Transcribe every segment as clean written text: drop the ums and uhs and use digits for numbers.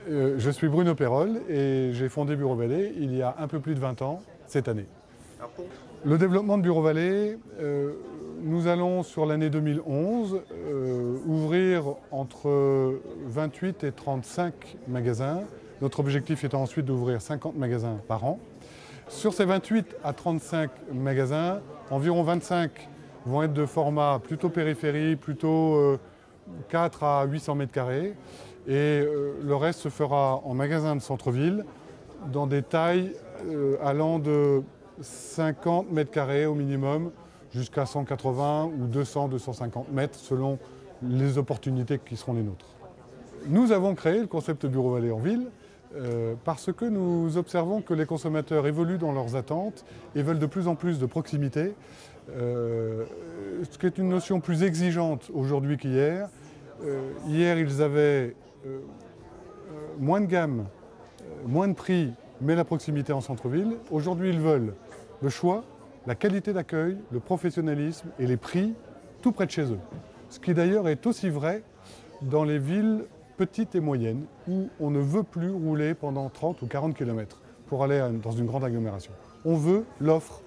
Je suis Bruno Perrol et j'ai fondé Bureau Vallée il y a un peu plus de 20 ans, cette année. Le développement de Bureau Vallée, nous allons sur l'année 2011 ouvrir entre 28 et 35 magasins. Notre objectif étant ensuite d'ouvrir 50 magasins par an. Sur ces 28 à 35 magasins, environ 25 vont être de format plutôt périphérie, plutôt 4 à 800 mètres carrés. Et le reste se fera en magasin de centre-ville, dans des tailles allant de 50 mètres carrés au minimum, jusqu'à 180 ou 200, 250 mètres, selon les opportunités qui seront les nôtres. Nous avons créé le concept Bureau Vallée en ville, parce que nous observons que les consommateurs évoluent dans leurs attentes et veulent de plus en plus de proximité, ce qui est une notion plus exigeante aujourd'hui qu'hier. Hier, ils avaient moins de gamme, moins de prix, mais la proximité en centre-ville. Aujourd'hui, ils veulent le choix, la qualité d'accueil, le professionnalisme et les prix tout près de chez eux. Ce qui d'ailleurs est aussi vrai dans les villes petites et moyennes, où on ne veut plus rouler pendant 30 ou 40 km pour aller dans une grande agglomération. On veut l'offre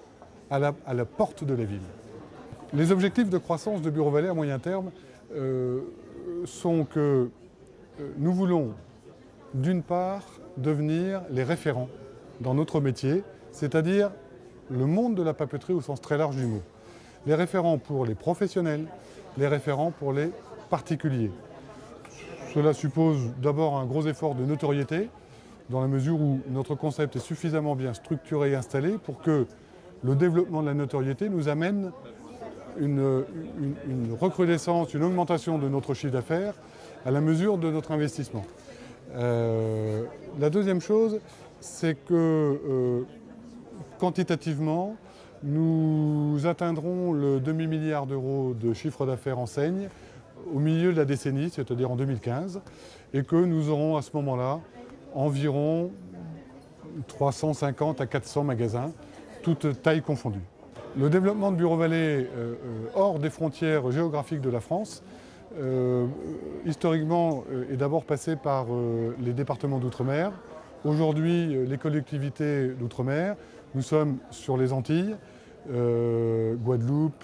à la porte de la ville. Les objectifs de croissance de Bureau Vallée à moyen terme sont que nous voulons, d'une part, devenir les référents dans notre métier, c'est-à-dire le monde de la papeterie au sens très large du mot. Les référents pour les professionnels, les référents pour les particuliers. Cela suppose d'abord un gros effort de notoriété, dans la mesure où notre concept est suffisamment bien structuré et installé pour que le développement de la notoriété nous amène une recrudescence, une augmentation de notre chiffre d'affaires à la mesure de notre investissement. La deuxième chose, c'est que quantitativement, nous atteindrons le demi-milliard d'euros de chiffre d'affaires enseigne au milieu de la décennie, c'est-à-dire en 2015, et que nous aurons à ce moment-là environ 350 à 400 magasins, toutes tailles confondues. Le développement de Bureau Vallée hors des frontières géographiques de la France, historiquement, est d'abord passé par les départements d'outre-mer. Aujourd'hui, les collectivités d'outre-mer, nous sommes sur les Antilles, Guadeloupe,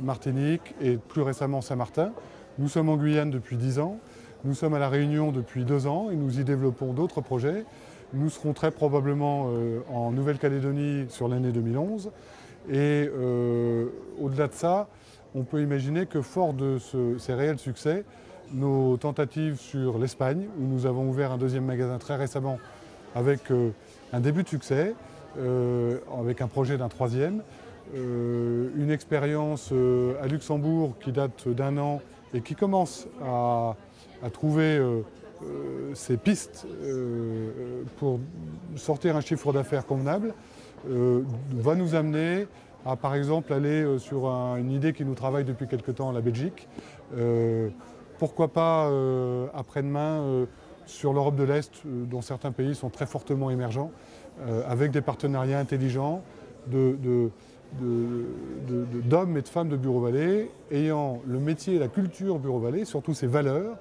Martinique et plus récemment Saint-Martin. Nous sommes en Guyane depuis 10 ans, nous sommes à La Réunion depuis 2 ans et nous y développons d'autres projets. Nous serons très probablement en Nouvelle-Calédonie sur l'année 2011. Et au-delà de ça, on peut imaginer que fort de ces réels succès, nos tentatives sur l'Espagne, où nous avons ouvert un deuxième magasin très récemment avec un début de succès, avec un projet d'un troisième, une expérience à Luxembourg qui date d'1 an et qui commence à trouver ses pistes pour sortir un chiffre d'affaires convenable, va nous amener à, par exemple, aller sur une idée qui nous travaille depuis quelque temps, la Belgique. Pourquoi pas après-demain sur l'Europe de l'Est, dont certains pays sont très fortement émergents, avec des partenariats intelligents d'hommes et de femmes de Bureau Vallée, ayant le métier et la culture Bureau Vallée, surtout ses valeurs,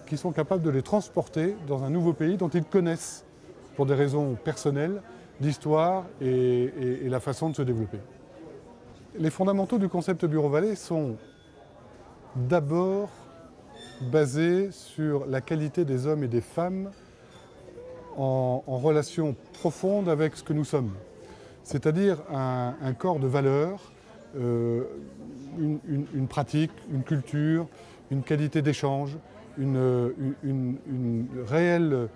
qui sont capables de les transporter dans un nouveau pays dont ils connaissent, pour des raisons personnelles, d'histoire et la façon de se développer. Les fondamentaux du concept Bureau Vallée sont d'abord basés sur la qualité des hommes et des femmes en relation profonde avec ce que nous sommes. C'est-à-dire un corps de valeurs, une pratique, une culture, une qualité d'échange, une réelle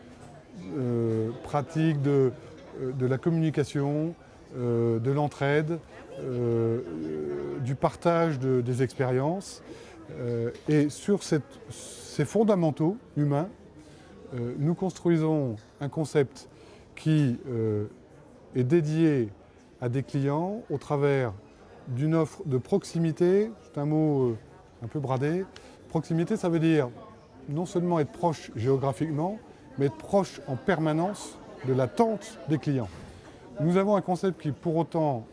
pratique de la communication, de l'entraide, du partage des expériences. Et sur ces fondamentaux humains, nous construisons un concept qui est dédié à des clients au travers d'une offre de proximité. C'est un mot un peu bradé. Proximité, ça veut dire non seulement être proche géographiquement, mais être proche en permanence de l'attente des clients. Nous avons un concept qui, pour autant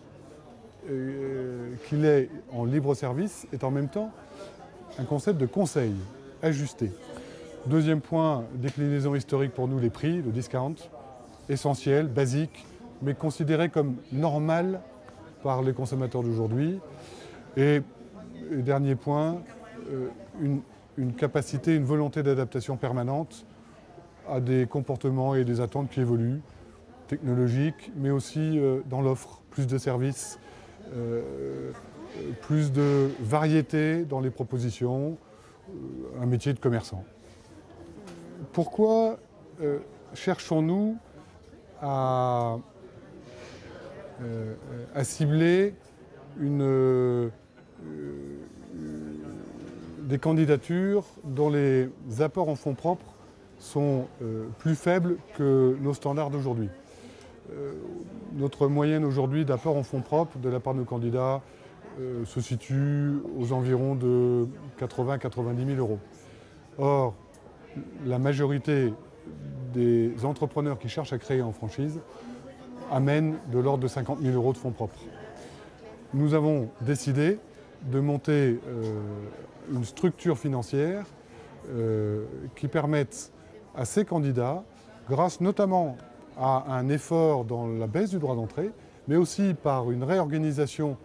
qu'il est en libre service, est en même temps un concept de conseil ajusté. Deuxième point, déclinaison historique pour nous, les prix, le discount, essentiel, basique, mais considéré comme normal par les consommateurs d'aujourd'hui. Et dernier point, une capacité, une volonté d'adaptation permanente à des comportements et des attentes qui évoluent, technologiques, mais aussi dans l'offre, plus de services, plus de variété dans les propositions, un métier de commerçant. Pourquoi cherchons-nous à cibler des candidatures dont les apports en fonds propres sont plus faibles que nos standards d'aujourd'hui? Notre moyenne aujourd'hui d'apport en fonds propres de la part de nos candidats se situe aux environs de 80-90 000 euros. Or, la majorité des entrepreneurs qui cherchent à créer en franchise amènent de l'ordre de 50 000 euros de fonds propres. Nous avons décidé de monter une structure financière qui permette à ces candidats, grâce notamment à un effort dans la baisse du droit d'entrée, mais aussi par une réorganisation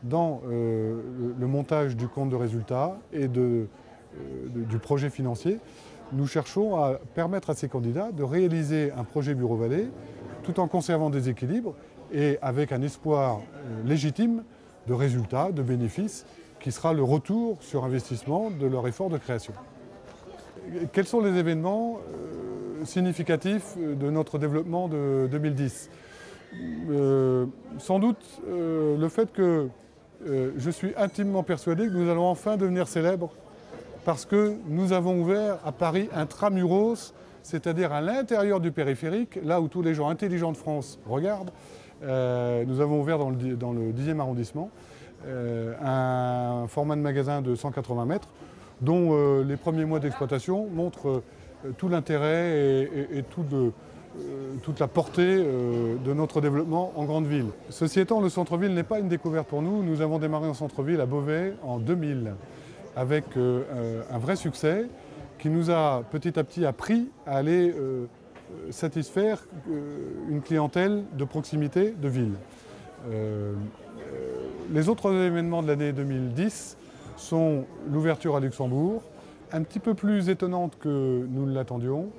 dans le montage du compte de résultat et du projet financier, nous cherchons à permettre à ces candidats de réaliser un projet Bureau Vallée tout en conservant des équilibres et avec un espoir légitime de résultats, de bénéfices, qui sera le retour sur investissement de leur effort de création. Quels sont les événements significatifs de notre développement de 2010 ? Sans doute le fait que je suis intimement persuadé que nous allons enfin devenir célèbres parce que nous avons ouvert à Paris intramuros, c'est-à-dire à l'intérieur du périphérique, là où tous les gens intelligents de France regardent. Nous avons ouvert dans le 10e arrondissement un format de magasin de 180 mètres dont les premiers mois d'exploitation montrent tout l'intérêt et toute la portée de notre développement en grande ville. Ceci étant, le centre-ville n'est pas une découverte pour nous. Nous avons démarré en centre-ville à Beauvais en 2000 avec un vrai succès qui nous a petit à petit appris à aller satisfaire une clientèle de proximité de ville. Les autres événements de l'année 2010 sont l'ouverture à Luxembourg, un petit peu plus étonnante que nous ne l'attendions,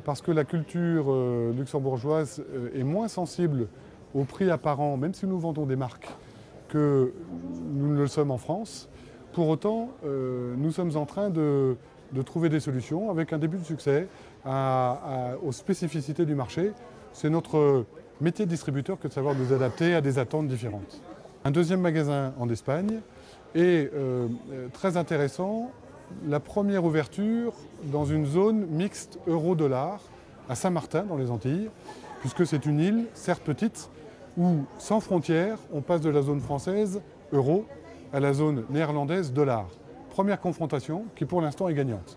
parce que la culture luxembourgeoise est moins sensible au prix apparent, même si nous vendons des marques, que nous ne le sommes en France. Pour autant, nous sommes en train de trouver des solutions avec un début de succès aux spécificités du marché. C'est notre métier de distributeur que de savoir nous adapter à des attentes différentes. Un deuxième magasin en Espagne et très intéressant, la première ouverture dans une zone mixte euro-dollar à Saint-Martin dans les Antilles, puisque c'est une île, certes petite, où sans frontières, on passe de la zone française euro à la zone néerlandaise dollar. Première confrontation qui pour l'instant est gagnante.